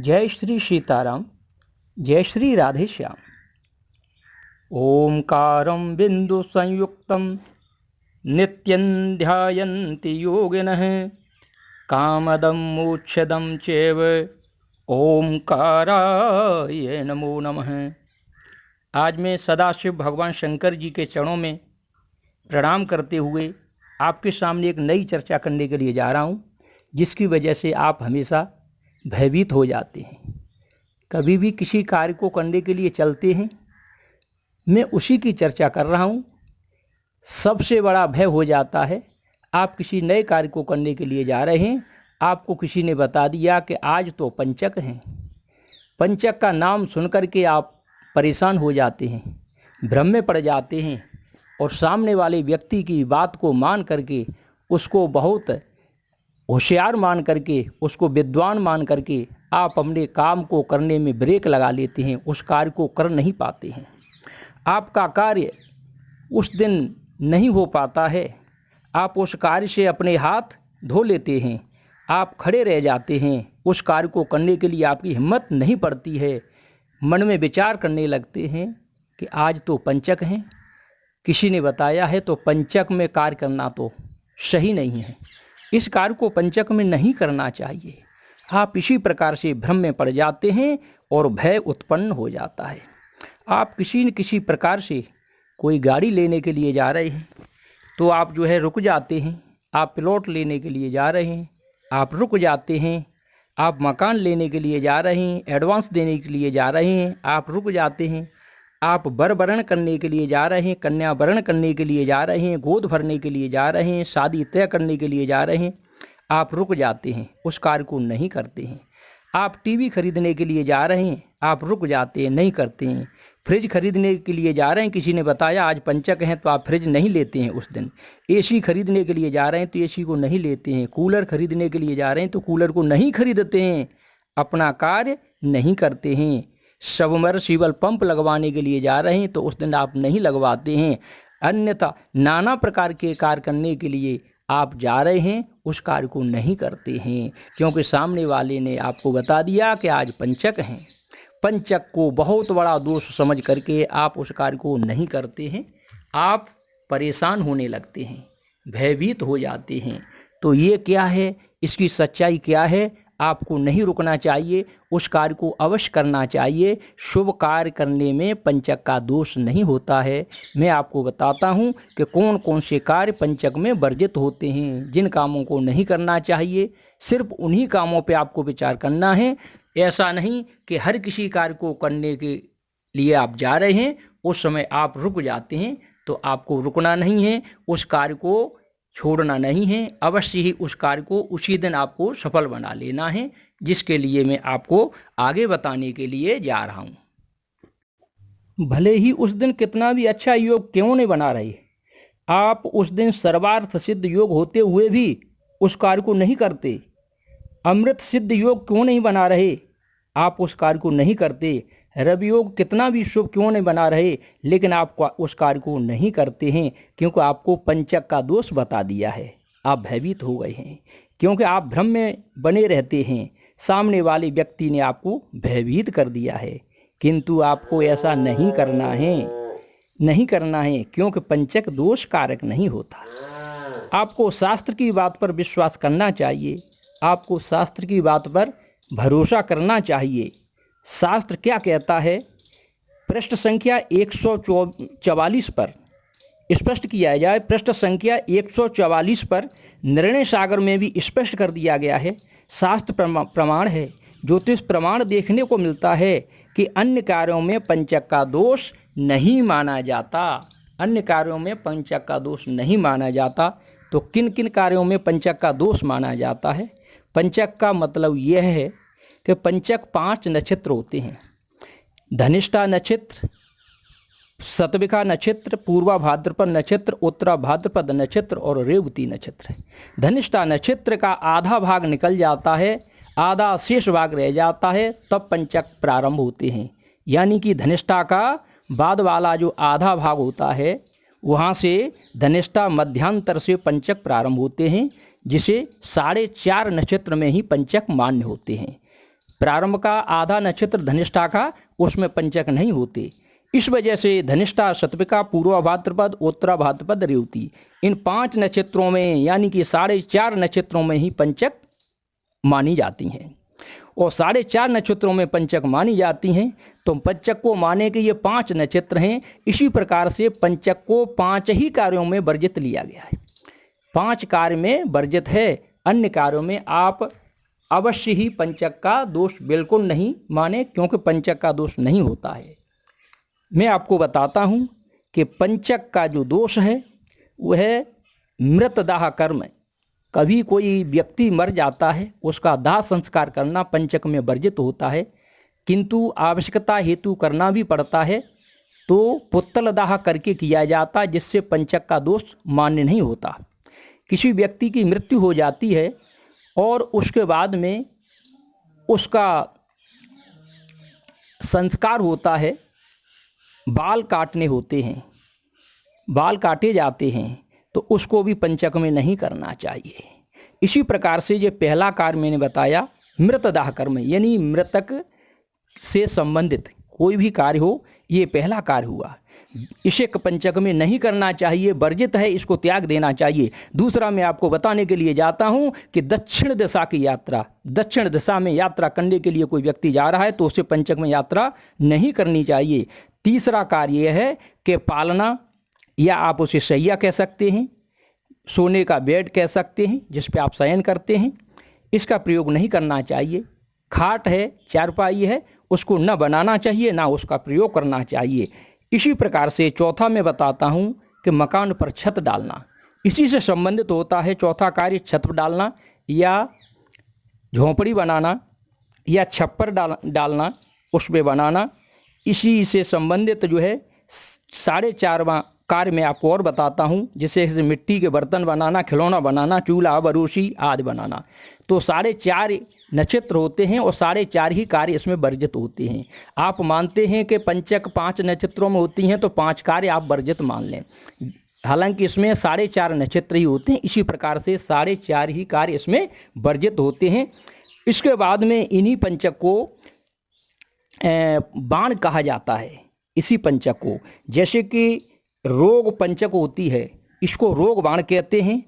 जय श्री सीताराम, जय श्री राधेश्याम। ओंकारं बिंदु संयुक्तं नित्यं ध्यायन्ति योगिनः कामदं मोक्षदं चैव ओंकाराय नमो नमः। आज मैं सदाशिव भगवान शंकर जी के चरणों में प्रणाम करते हुए आपके सामने एक नई चर्चा करने के लिए जा रहा हूँ, जिसकी वजह से आप हमेशा भयभीत हो जाते हैं। कभी भी किसी कार्य को करने के लिए चलते हैं, मैं उसी की चर्चा कर रहा हूँ। सबसे बड़ा भय हो जाता है, आप किसी नए कार्य को करने के लिए जा रहे हैं, आपको किसी ने बता दिया कि आज तो पंचक हैं। पंचक का नाम सुनकर के आप परेशान हो जाते हैं, भ्रम में पड़ जाते हैं और सामने वाले व्यक्ति की बात को मान करके उसको बहुत होशियार मान करके, उसको विद्वान मान करके आप अपने काम को करने में ब्रेक लगा लेते हैं, उस कार्य को कर नहीं पाते हैं। आपका कार्य उस दिन नहीं हो पाता है, आप उस कार्य से अपने हाथ धो लेते हैं, आप खड़े रह जाते हैं। उस कार्य को करने के लिए आपकी हिम्मत नहीं पड़ती है। मन में विचार करने लगते हैं कि आज तो पंचक हैं, किसी ने बताया है तो पंचक में कार्य करना तो सही नहीं है, इस कार्य को पंचक में नहीं करना चाहिए। आप इसी प्रकार से भ्रम में पड़ जाते हैं और भय उत्पन्न हो जाता है। आप किसी न किसी प्रकार से कोई गाड़ी लेने के लिए जा रहे हैं तो आप रुक जाते हैं। आप प्लॉट लेने के लिए जा रहे हैं, आप रुक जाते हैं। आप मकान लेने के लिए जा रहे हैं, एडवांस देने के लिए जा रहे हैं, आप रुक जाते हैं। आप वर वरण करने के लिए जा रहे हैं, कन्या वरण करने के लिए जा रहे हैं, गोद भरने के लिए जा रहे हैं, शादी तय करने के लिए जा रहे हैं, आप रुक जाते हैं, उस कार्य को नहीं करते हैं। आप टीवी खरीदने के लिए जा रहे हैं, आप रुक जाते हैं, नहीं करते हैं। फ्रिज खरीदने के लिए जा रहे हैं, किसी ने बताया आज पंचक हैं तो आप फ्रिज नहीं लेते हैं उस दिन। एसी खरीदने के लिए जा रहे हैं तो एसी को नहीं लेते हैं। कूलर खरीदने के लिए जा रहे हैं तो कूलर को नहीं खरीदते हैं, अपना कार्य नहीं करते हैं। सबमर्सिबल पंप लगवाने के लिए जा रहे हैं तो उस दिन आप नहीं लगवाते हैं। अन्यथा नाना प्रकार के कार्य करने के लिए आप जा रहे हैं, उस कार्य को नहीं करते हैं, क्योंकि सामने वाले ने आपको बता दिया कि आज पंचक हैं। पंचक को बहुत बड़ा दोष समझ करके आप उस कार्य को नहीं करते हैं। आप परेशान होने लगते हैं, भयभीत हो जाते हैं। तो ये क्या है, इसकी सच्चाई क्या है? आपको नहीं रुकना चाहिए, उस कार्य को अवश्य करना चाहिए। शुभ कार्य करने में पंचक का दोष नहीं होता है। मैं आपको बताता हूँ कि कौन कौन से कार्य पंचक में वर्जित होते हैं। जिन कामों को नहीं करना चाहिए, सिर्फ उन्हीं कामों पे आपको विचार करना है। ऐसा नहीं कि हर किसी कार्य को करने के लिए आप जा रहे हैं, उस समय आप रुक जाते हैं। तो आपको रुकना नहीं है, उस कार्य को छोड़ना नहीं है, अवश्य ही उस कार्य को उसी दिन आपको सफल बना लेना है, जिसके लिए मैं आपको आगे बताने के लिए जा रहा हूँ। भले ही उस दिन कितना भी अच्छा योग क्यों नहीं बना रहे, आप उस दिन सर्वार्थ सिद्ध योग होते हुए भी उस कार्य को नहीं करते। अमृत सिद्ध योग क्यों नहीं बना रहे, आप उस कार्य को नहीं करते। रवि योग कितना भी शुभ क्यों नहीं बना रहे, लेकिन आप उस कार्य को नहीं करते हैं, क्योंकि आपको पंचक का दोष बता दिया है। आप भयभीत हो गए हैं, क्योंकि आप भ्रम में बने रहते हैं। सामने वाले व्यक्ति ने आपको भयभीत कर दिया है, किंतु आपको ऐसा नहीं करना है, नहीं करना है, क्योंकि पंचक दोष कारक नहीं होता। आपको शास्त्र की बात पर विश्वास करना चाहिए, आपको शास्त्र की बात पर भरोसा करना चाहिए। शास्त्र क्या कहता है, पृष्ठ संख्या 144 पर स्पष्ट किया जाए। पृष्ठ संख्या 144 पर निर्णय सागर में भी स्पष्ट कर दिया गया है। शास्त्र प्रमाण है, ज्योतिष प्रमाण देखने को मिलता है कि अन्य कार्यों में पंचक का दोष नहीं माना जाता। अन्य कार्यों में पंचक का दोष नहीं माना जाता। तो किन किन कार्यों में पंचक का दोष माना जाता है? पंचक का मतलब यह है कि पंचक 5 नक्षत्र होते हैं। धनिष्ठा नक्षत्र, शतभिखा नक्षत्र, पूर्वा भाद्रपद नक्षत्र, उत्तरा भाद्रपद नक्षत्र और रेवती नक्षत्र। धनिष्ठा नक्षत्र का आधा भाग निकल जाता है, आधा शेष भाग रह जाता है, तब पंचक प्रारंभ होते हैं। यानी कि धनिष्ठा का बाद वाला जो आधा भाग होता है, वहाँ से धनिष्ठा मध्यांतर से पंचक प्रारंभ होते हैं, जिसे 4.5 नक्षत्र में ही पंचक मान्य होते हैं। प्रारंभ का आधा नक्षत्र धनिष्ठा का, उसमें पंचक नहीं होते। इस वजह से धनिष्ठा, शतभिका, पूर्वा भाद्रपद, उत्तरा भाद्रपद, रेवती, इन 5 नक्षत्रों में यानी कि 4.5 नक्षत्रों में ही पंचक मानी जाती हैं। और 4.5 नक्षत्रों में पंचक मानी जाती हैं, तो पंचक को माने के ये 5 नक्षत्र हैं। इसी प्रकार से पंचक को 5 ही कार्यों में वर्जित लिया गया है। 5 कार्य में वर्जित है, अन्य कार्यों में आप अवश्य ही पंचक का दोष बिल्कुल नहीं माने, क्योंकि पंचक का दोष नहीं होता है। मैं आपको बताता हूँ कि पंचक का जो दोष है वह मृतदाह कर्म है। कभी कोई व्यक्ति मर जाता है, उसका दाह संस्कार करना पंचक में वर्जित होता है, किंतु आवश्यकता हेतु करना भी पड़ता है, तो पुत्तलदाह करके किया जाता है, जिससे पंचक का दोष मान्य नहीं होता। किसी व्यक्ति की मृत्यु हो जाती है और उसके बाद में उसका संस्कार होता है, बाल काटने होते हैं, बाल काटे जाते हैं, तो उसको भी पंचक में नहीं करना चाहिए। इसी प्रकार से ये पहला कार्य मैंने बताया मृतदाह कर्म, यानी मृतक से संबंधित कोई भी कार्य हो, ये पहला कार्य हुआ। इसे पंचक में नहीं करना चाहिए, वर्जित है, इसको त्याग देना चाहिए। दूसरा मैं आपको बताने के लिए जाता हूँ कि दक्षिण दिशा की यात्रा, दक्षिण दिशा में यात्रा करने के लिए कोई व्यक्ति जा रहा है तो उसे पंचक में यात्रा नहीं करनी चाहिए। तीसरा कार्य यह है कि पालना, या आप उसे शैया कह सकते हैं, सोने का बेड कह सकते हैं, जिस पे आप शयन करते हैं, इसका प्रयोग नहीं करना चाहिए। खाट है, चारपाई है, उसको न बनाना चाहिए, ना उसका प्रयोग करना चाहिए। इसी प्रकार से चौथा मैं बताता हूँ कि मकान पर छत डालना, इसी से संबंधित होता है। चौथा कार्य छत डालना या झोंपड़ी बनाना या छप्पर डालना, उस पर बनाना, इसी से संबंधित जो है 4.5वां कार्य मैं आपको और बताता हूँ, जैसे मिट्टी के बर्तन बनाना, खिलौना बनाना, चूल्हा, बरूसी आदि बनाना। तो 4.5 नक्षत्र होते हैं और 4.5 ही कार्य इसमें वर्जित होते हैं। आप मानते हैं कि पंचक 5 नक्षत्रों में होती हैं, तो 5 कार्य आप वर्जित मान लें, हालांकि इसमें 4.5 नक्षत्र ही होते हैं। इसी प्रकार से 4.5 ही कार्य इसमें वर्जित होते हैं। इसके बाद में इन्हीं पंचक को बाण कहा जाता है। इसी पंचक को, जैसे कि रोग पंचक होती है, इसको रोग बाण कहते हैं,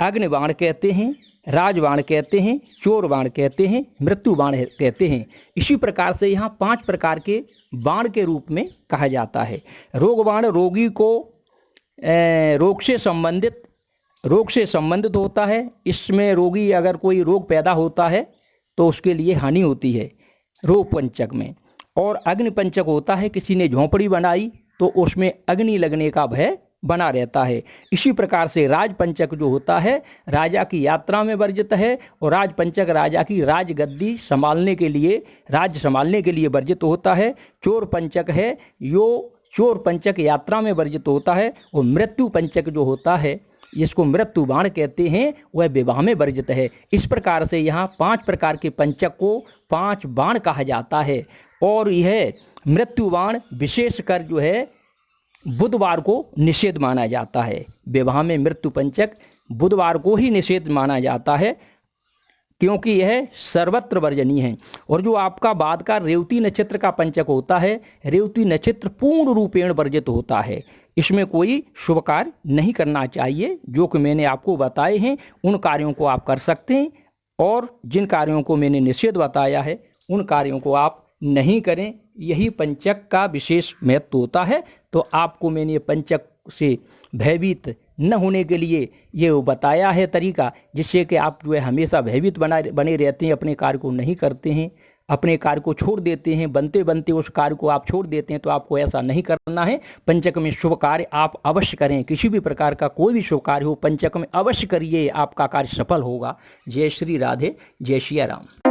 अग्नि बाण कहते हैं, राजबाण कहते हैं, चोर बाण कहते हैं, मृत्यु बाण कहते हैं। इसी प्रकार से यहाँ 5 प्रकार के बाण के रूप में कहा जाता है। रोग बाण रोगी को रोग से संबंधित होता है। इसमें रोगी अगर कोई रोग पैदा होता है तो उसके लिए हानि होती है रोग पंचक में। और अग्नि पंचक होता है, किसी ने झोंपड़ी बनाई तो उसमें अग्नि लगने का भय बना रहता है। इसी प्रकार से राज पंचक जो होता है राजा की यात्रा में वर्जित है, और राज पंचक राजा की राजगद्दी संभालने के लिए, राज्य संभालने के लिए वर्जित होता है। चोर पंचक है, यो चोर पंचक यात्रा में वर्जित होता है। और मृत्यु पंचक जो होता है, जिसको मृत्यु बाण कहते हैं, वह विवाह में वर्जित है। इस प्रकार से यहाँ 5 प्रकार के पंचक को 5 बाण कहा जाता है। और यह मृत्यु बाण विशेषकर जो है बुधवार को निषेध माना जाता है। विवाह में मृत्यु पंचक बुधवार को ही निषेध माना जाता है, क्योंकि यह सर्वत्र वर्जनीय है। और जो आपका बाद का रेवती नक्षत्र का पंचक होता है, रेवती नक्षत्र पूर्ण रूपेण वर्जित होता है। इसमें कोई शुभ कार्य नहीं करना चाहिए। जो कि मैंने आपको बताए हैं उन कार्यों को आप कर सकते हैं, और जिन कार्यों को मैंने निषेध बताया है उन कार्यों को आप नहीं करें। यही पंचक का विशेष महत्व होता है। तो आपको मैंने पंचक से भयभीत न होने के लिए ये बताया है तरीका, जिससे कि आप जो है हमेशा भयभीत बने रहते हैं, अपने कार्य को नहीं करते हैं, अपने कार्य को छोड़ देते हैं, बनते बनते उस कार्य को आप छोड़ देते हैं। तो आपको ऐसा नहीं करना है। पंचक में शुभ कार्य आप अवश्य करें। किसी भी प्रकार का कोई भी शुभ कार्य हो, पंचक में अवश्य करिए, आपका कार्य सफल होगा। जय श्री राधे, जय श्री राम।